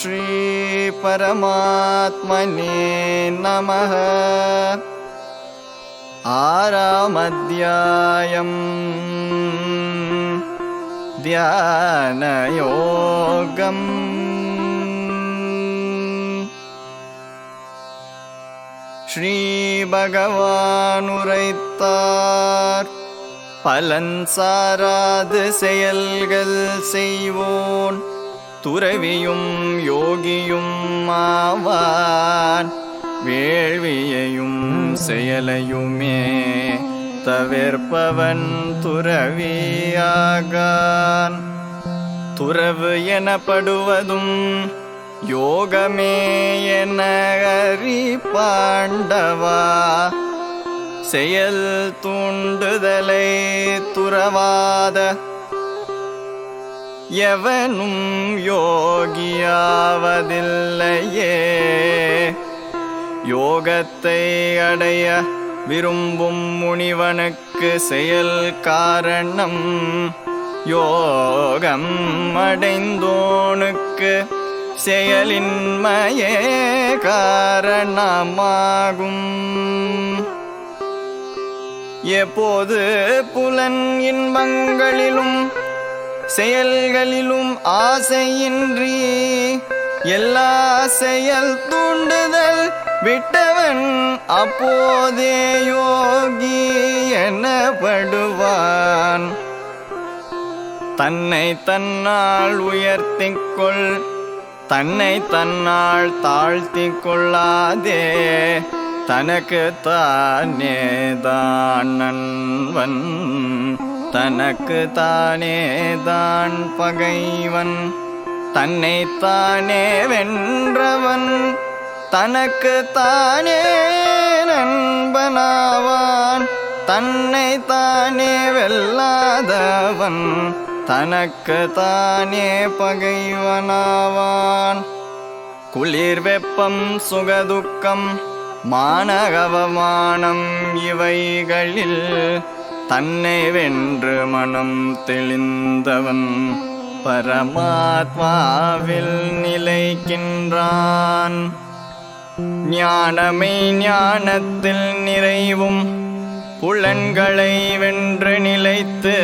श्री परमात्मने नमः। आरामध्यायम् ध्यानयोगम्। श्री பகவானுரைத்தார், பலன் சாராது செயல்கள் செய்வோன் துறவியும் யோகியும் ஆவான். வேள்வியையும் செயலையுமே தவிர்ப்பவன் துறவியாகான். துறவு எனப்படுவதும் யோகமே என அறி பாண்டவா. செயல் தூண்டுதலை துறவாத எவனும் யோகியாவதில்லையே. யோகத்தை அடைய விரும்பும் முனிவனுக்கு செயல் காரணம், யோகம் அடைந்தோனுக்கு செயலின்மையே காரணமாகும். எப்போது புலன் இன்பங்களிலும் செயல்களிலும் ஆசையின்றி எல்லா செயல் தூண்டுதல் விட்டவன் அப்போதே யோகி எனப்படுவான். தன்னை தன்னால் உயர்த்திக்கொள், தன்னை தன்னால் தாழ்த்திக் கொள்ளாதே. தனக்கு தானே தான் நண்பன், தனக்கு தானே தான் பகைவன். தன்னை தானே வென்றவன் தனக்கு தானே நண்பனாவான். தன்னை தானே வெல்லாதவன் தனக்கு தானே பகைவனாவான். குளிர் வெப்பம் சுகதுக்கம் மானகவமானம் இவைகளில் தன்னை வென்று மனம் தெளிந்தவன் பரமாத்மாவில் நிலைக்கின்றான். ஞானமை ஞானத்தில் நிறைவும் புலன்களை வென்று நிலைத்து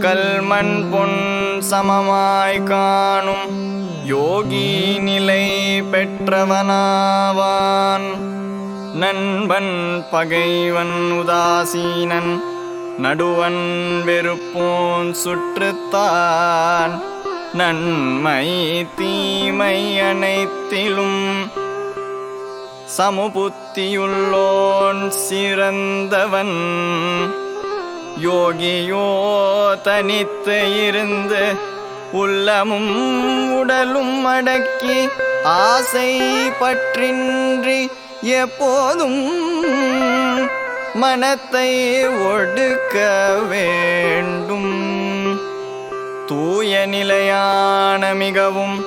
கல்மண் பொன் சமமாய் காணும் யோகி நிலை பெற்றவனாவான். நண்பன் பகைவன் உதாசீனன் நடுவன் வெறுப்போன் சுற்றுத்தான். நன்மை தீமை அனைத்திலும் சமுபுத்தியுள்ளோன் சிறந்தவன். யோகியோ தனித்து இருந்து உள்ளமும் உடலும் அடக்கி ஆசை பற்றின்றி எப்போதும் மனத்தை ஒடுக்க வேண்டும். தூய நிலையான மிகவும்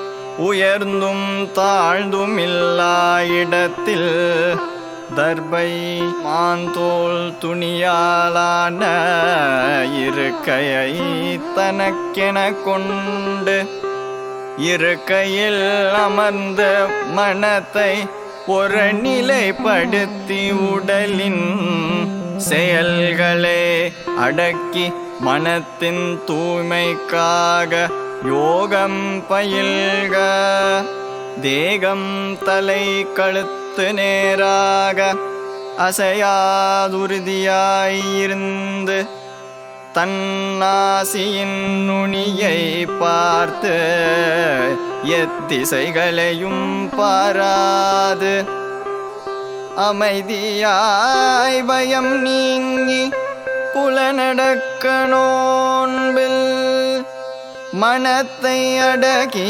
உயர்ந்தும் தாழ்ந்தும் இல்லா இடத்தில் தர்பை மாந்தோல் துணியாலான இருக்கையை தனக்கென கொண்டு இருக்கையில் அமர்ந்த மனத்தை ஒரு நிலைப்படுத்தி உடலின் செயல்களை அடக்கி மனத்தின் தூய்மைக்காக யோகம் பயில்க. தேகம் தலை கழுத்து நேராக அசையாதுறுதியாயிருந்து தன்னாசியின் நுனியை பார்த்து எத்திசைகளையும் பாராது அமைதியாய் பயம் நீங்கி புலனடக்க நோன்பில் மனத்தை அடக்கி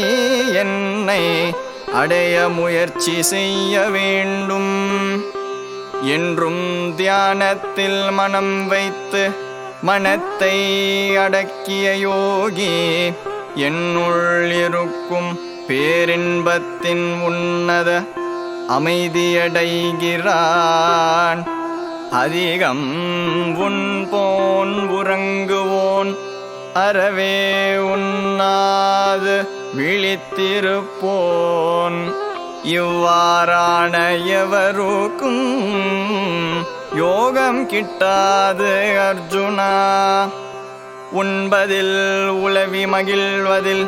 என்னை அடைய முயற்சி செய்ய வேண்டும். என்றும் தியானத்தில் மனம் வைத்து மனத்தை அடக்கிய யோகி என்னுள் இருக்கும் பேரின்பத்தின் உன்னத அமைதியடைகிறான். அதிகம் உண்போன் உறங்குவோன் அறவே உண்ணாது விழித்திருப்போன். இவ்வாறான எவருக்கும் யோகம் கிட்டாது அர்ஜுனா. உண்பதில் உலவி மகிழ்வதில்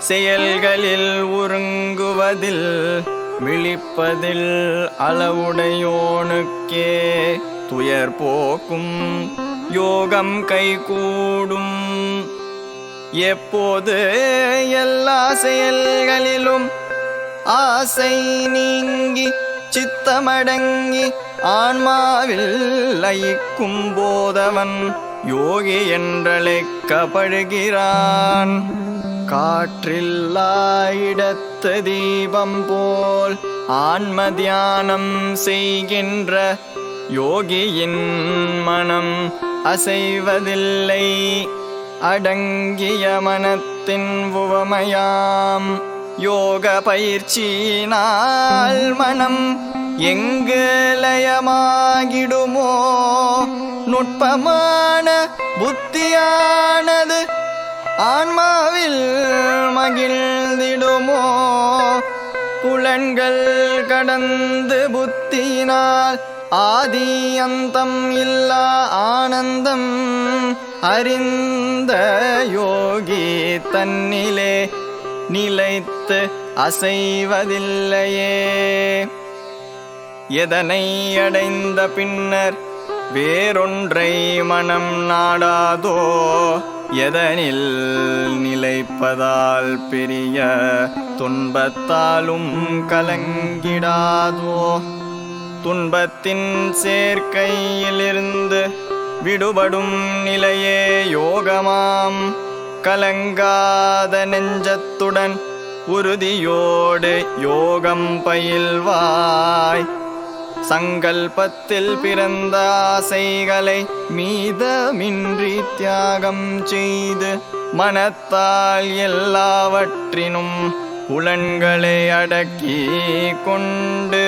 செயல்களில் உருங்குவதில் விழிப்பதில் அளவுடையோனுக்கே துயர் போக்கும் யோகம் கைகூடும். எப்போது எல்லா செயல்களிலும் ஆசை நீங்கி சித்தமடங்கி ஆன்மாவில் லயிக்கும் போதவன் யோகி என்றழைக்கப்படுகிறான். காற்றில்லா இடத்து தீபம் போல் ஆன்ம தியானம் செய்கின்ற யோகியின் மனம் அசைவதில்லை. அடங்கிய மனத்தின் உவமையாம் யோக பயிற்சியினால் மனம் எங்கு லயமாகிடுமோ, நுட்பமான புத்தியானது ஆன்மாவில் மகிழ்ந்திடுமோ. புலன்கள் கடந்து புத்தியினால் ஆதி அந்தம் இல்லா ஆனந்தம் அறிந்த யோகி தன்னிலே நிலைத்து அசைவதில்லையே. எதனை அடைந்த பின்னர் வேறொன்றை மனம் நாடாதோ, எதனில் நிலைப்பதால் பெரிய துன்பத்தாலும் கலங்கிடாதோ. துன்பத்தின் சேர்க்கையிலிருந்து விடுபடும் நிலையே யோகமாம். கலங்காத நெஞ்சத்துடன் உறுதியோடு யோகம் பயில்வாய். சங்கல்பத்தில் பிறந்த ஆசைகளை மீதமின்றி தியாகம் செய்து மனத்தால் எல்லாவற்றினும் புலன்களை அடக்கி கொண்டு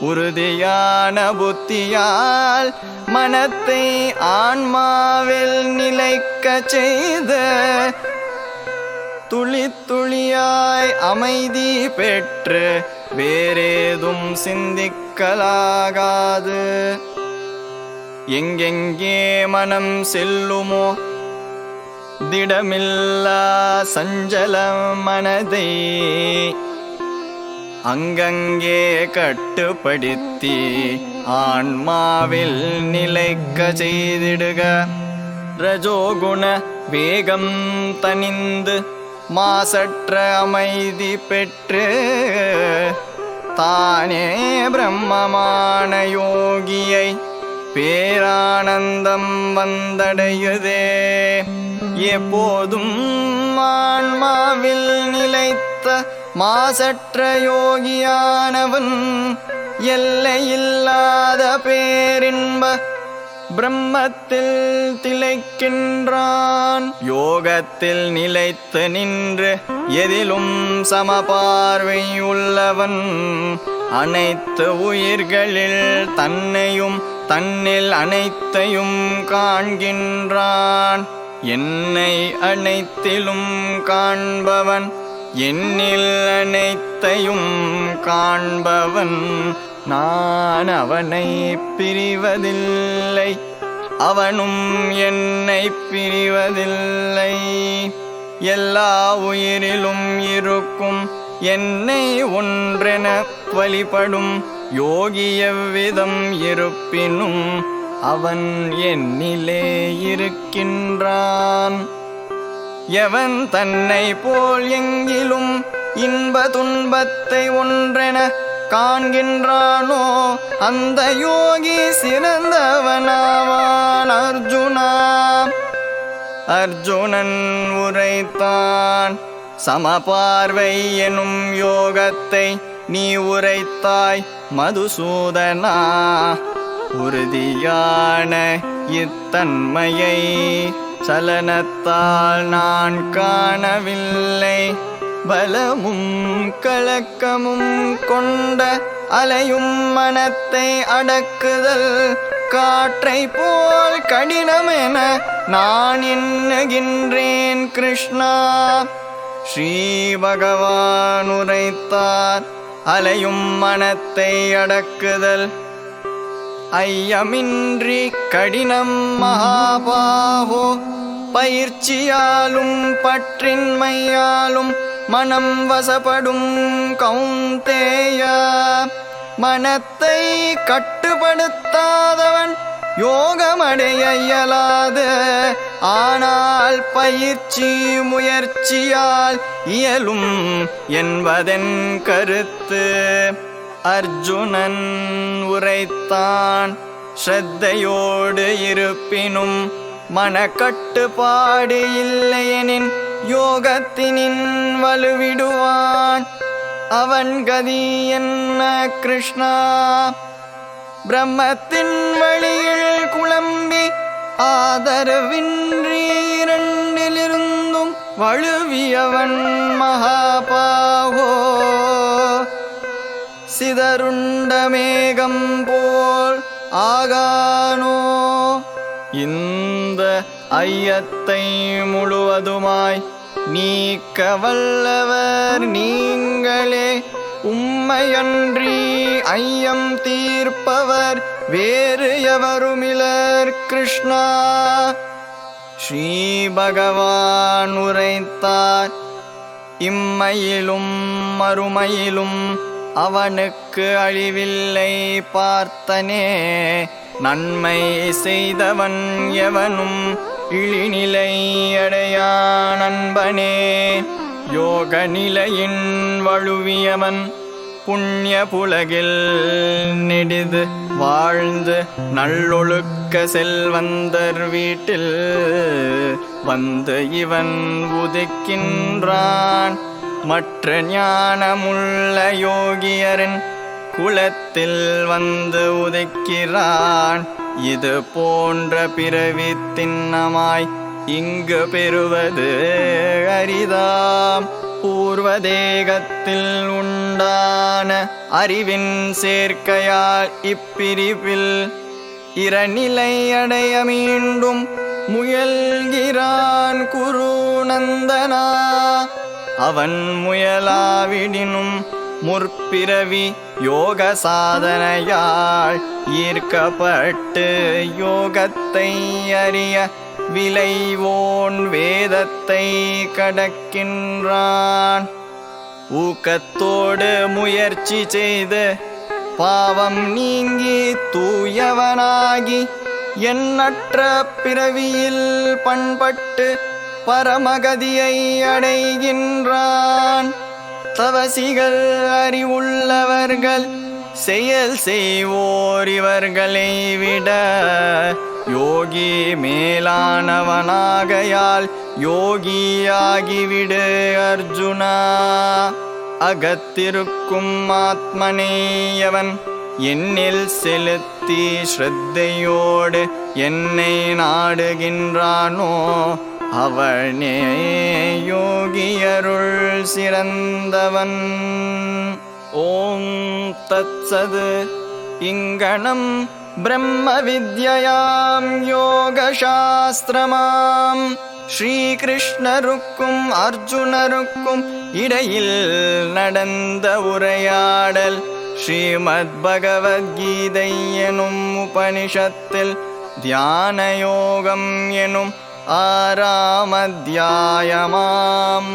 உறுதியான புத்தியால் மனத்தை ஆன்மாவில் நிலைக்க செய்த துளி துளியாய் அமைதி பெற்று வேறேதும் சிந்திக்கலாகாது. எங்கெங்கே மனம் செல்லுமோ திடமில்லா சஞ்சல மனதை அங்கங்கே கட்டுப்படுத்தி ஆன்மாவில் நிலைக்க செய்திடுக. ரஜோகுண வேகம் தனிந்து மாசற்ற அமைதி பெற்று தானே பிரம்மமான யோகியை பேரானந்தம் வந்தடையுதே. எப்போதும் ஆன்மாவில் நிலைத்த மாசற்ற யோகியானவன் எல்லையில்லாத பேரின்ப பிரம்மத்தில் திளைக்கின்றான். யோகத்தில் நிலைத்து நின்று எதிலும் சமபார்வை உள்ளவன் அனைத்து உயிர்களில் தன்னையும் தன்னில் அனைத்தையும் காண்கின்றான். என்னை அனைத்திலும் காண்பவன் என்னில் அனைத்தையும் காண்பவன். நான் அவனை பிரிவதில்லை, அவனும் என்னை பிரிவதில்லை. எல்லா உயிரிலும் இருக்கும் என்னை ஒன்றென வழிபடும் யோகி எவ்விதம் இருப்பினும் அவன் என்னிலே இருக்கின்றான். எவன் தன்னை போல் எங்கிலும் இன்ப துன்பத்தை ஒன்றென காண்கின்றானோ அந்த யோகி சிறந்தவனாவான். அர்ஜுனா, அர்ஜுனன் உரைத்தான். சமபார்வை எனும் யோகத்தை நீ உரைத்தாய் மதுசூதனா. உறுதியான இத்தன்மையை சலனத்தால் நான் காணவில்லை. பலமும் கலக்கமும் கொண்ட அலையும் மனத்தை அடக்குதல் காற்றை போல் கடினமென நான் எண்ணுகின்றேன் கிருஷ்ணா. ஸ்ரீ பகவான் உரைத்தார். அலையும் மனத்தை அடக்குதல் ஐயமின்றி கடினம் மகாபாகோ. பயிற்சியாலும் பற்றின்மையாலும் மனம் வசப்படும் கௌந்தேயா. மனத்தை கட்டுப்படுத்தாதவன் யோகமடைய இயலாது. ஆனால் பயிற்சி முயற்சியால் இயலும் என்பதன் கருத்து. அர்ஜுனன் உரைத்தான். ஸ்ரத்தையோடு இருப்பினும் மனக்கட்டுப்பாடு இல்லையெனின் யோகத்தினின் வலுவிடுவான். அவன் கதி என்ன கிருஷ்ணா? பிரம்மத்தின் வழியில் குழம்பி ஆதரவின்றி இரண்டிலிருந்தும் வழுவியவன் மகாபாகோ. சிதறுண்ட மேகம் போல் ஆகானோ. இந்த ஐயத்தை முழுவதுமாய் நீக்க வல்லவர் நீங்களே. உம்மையன்றி ஐயம் தீர்ப்பவர் வேறு எவருமிலர் கிருஷ்ணா. ஸ்ரீ பகவான் உரைத்தார். இம்மையிலும் மறுமையிலும் அவனுக்கு அழிவில்லை பார்த்தனே. நன்மை செய்தவன் எவனும் இழிநிலை அடையான் அன்பனே. யோக நிலையின் வழுவியவன் புண்ணிய புலகில் நெடிது வாழ்ந்து நல்லொழுக்க செல்வந்தர் வீட்டில் வந்து இவன் உதிக்கின்றான். மற்ற ஞானமுள்ள யோகியரின் குலத்தில் வந்து உதிக்கிறான். இது போன்ற பிறவி திண்ணமாய் இங்கு பெறுவது அரிதாம். பூர்வதேகத்தில் உண்டான அறிவின் சேர்க்கையால் இப்பிரிவில் இரநிலை அடைய மீண்டும் முயல்கிறான் குரு நந்தனா. அவன் முயலாவிடினும் முற்பிறவி யோக சாதனையால் ஈர்க்கப்பட்டு யோகத்தை அறிய விளைவோன் வேதத்தை கடக்கின்றான். ஊக்கத்தோடு முயற்சி செய்து பாவம் நீங்கி தூயவனாகி எண்ணற்ற பிறவியில் பண்பட்டு பரமகதியை அடைகின்றான். தவசிகள் அறிவுள்ளவர்கள் செயல் செய்வோர் இவர்களை விட யோகி மேலானவனாகையால் யோகியாகிவிடு அர்ஜுனா. அகத்திருக்கும் ஆத்மனேயவன் என்னில் செலுத்தி ஸ்ரத்தையோடு என்னை நாடுகின்றானோ அவனே யோகியருள் சிறந்தவன். ஓம் தத்சத். இங்கனம் பிரம்ம வித்யாயாம் யோக சாஸ்திரமாம் ஸ்ரீகிருஷ்ணருக்கும் அர்ஜுனருக்கும் இடையில் நடந்த உரையாடல் ஸ்ரீமத் பகவத்கீதை எனும் உபனிஷத்தில் தியான யோகம் எனும் 6ஆம் அத்தியாயமாம்.